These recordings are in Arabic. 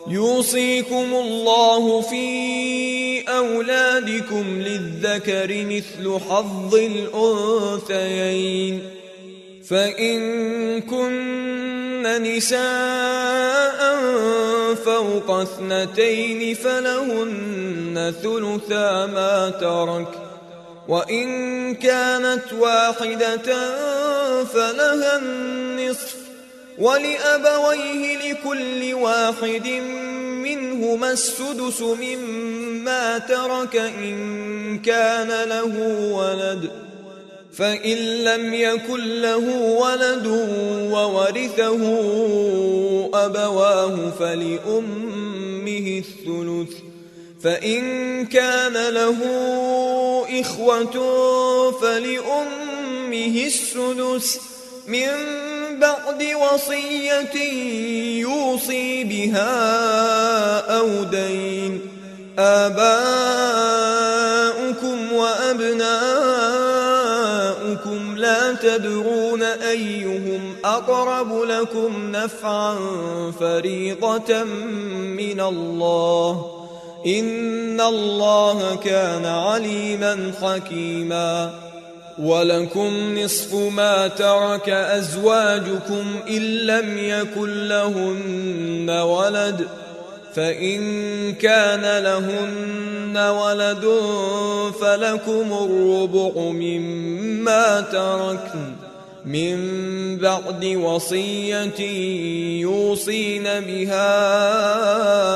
يوصيكم الله في أولادكم للذكر مثل حظ الأنثيين فإن كن نساء فوق 2 فلهن ثلثا ما ترك وإن كانت واحدة فلها النصف ولأبويه لكل واحد منهما السدس مما ترك إن كان له ولد فإن لم يكن له ولد وورثه أبواه فلأمه الثلث فإن كان له إخوة فلأمه السدس من بعد وصية يوصي بها أو دين آباؤكم وأبناؤكم لا تدرون أيهم أقرب لكم نفعا فريضة من الله إن الله كان عليما حكيما ولكم نصف ما ترك أزواجكم إن لم يكن لهن ولد فإن كان لهن ولد فلكم الربع مما تركن من بعد وصية يوصين بها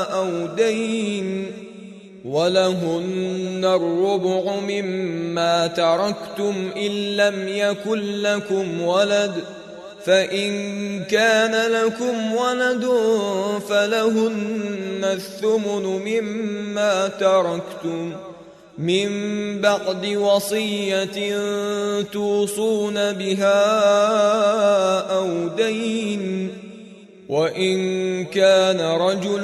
أو دين ولهن الربع مما تركتم إن لم يكن لكم ولد فإن كان لكم ولد فلهن الثمن مما تركتم من بعد وصية توصون بها أو دين وإن كان رجل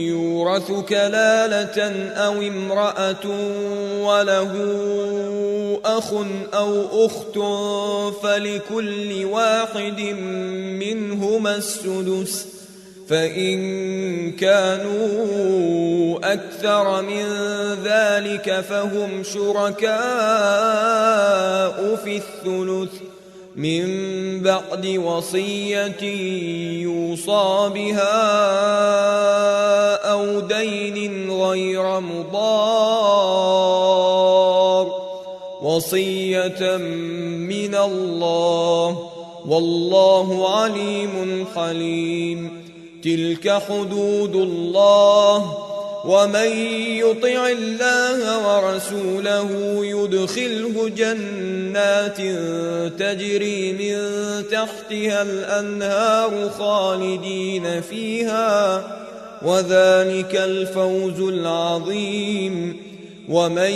يورث كلالة أو امرأة وله أخ أو أخت فلكل واحد منهما السدس فإن كانوا أكثر من ذلك فهم شركاء في الثلث من بعد وصية يوصى بها أو دين غير مضار وصية من الله والله عليم حليم تلك حدود الله ومن يطع الله ورسوله يدخله جنات تجري من تحتها الأنهار خالدين فيها وذلك الفوز العظيم ومن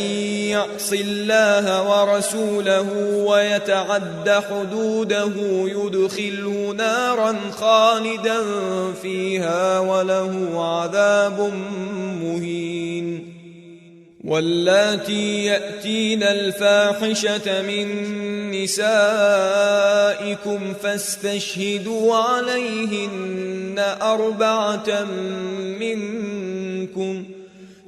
يعص الله ورسوله ويتعد حدوده يدخله نارا خالدا فيها وله عذاب مهين واللاتي يأتين الفاحشة من نسائكم فاستشهدوا عليهن 4 منكم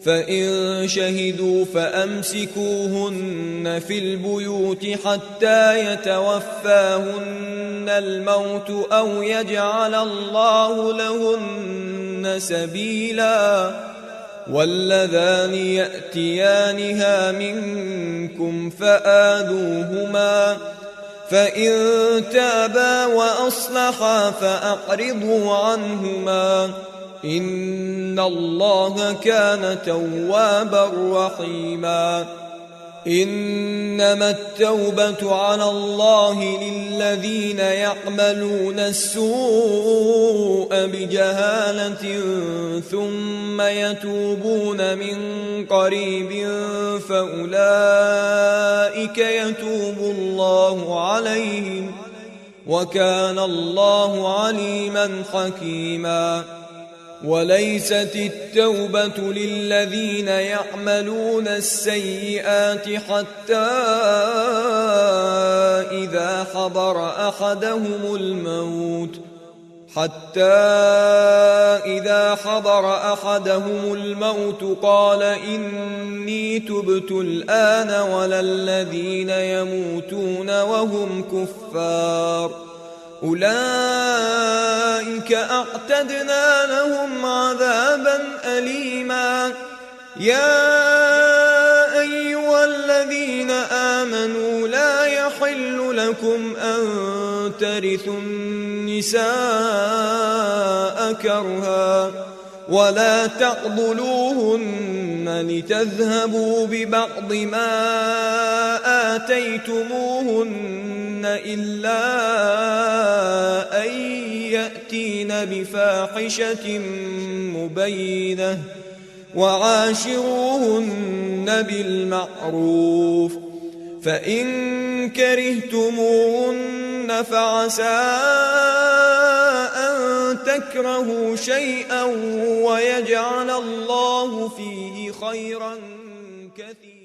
فإن شهدوا فأمسكوهن في البيوت حتى يتوفاهن الموت أو يجعل الله لهن سبيلا واللذان يأتيانها منكم فآذوهما فإن تابا وأصلحا فأعرضوا عنهما إن الله كان توابا رحيما إنما التوبة على الله للذين يعملون السوء بجهالة ثم يتوبون من قريب فأولئك يتوب الله عليهم وكان الله عليما حكيما وليست التوبة للذين يعملون السيئات حتى إذا حضر أحدهم الموت حتى إذا حضر أحدهم الموت قال إني تبت الآن ولا الذين يموتون وهم كفار أولئك أعتدنا لهم عذابا أليما يا أيها الذين آمنوا لا يحل لكم أن ترثوا النساء كرها ولا تعضلوهن لتذهبوا ببعض ما آتيتموهن إلا أن يأتين بفاحشة مبينة وعاشروهن بالمعروف فإن كرهتموهن فعسى أن تكرهوا شيئا ويجعل الله فيه خيرا كثيرا.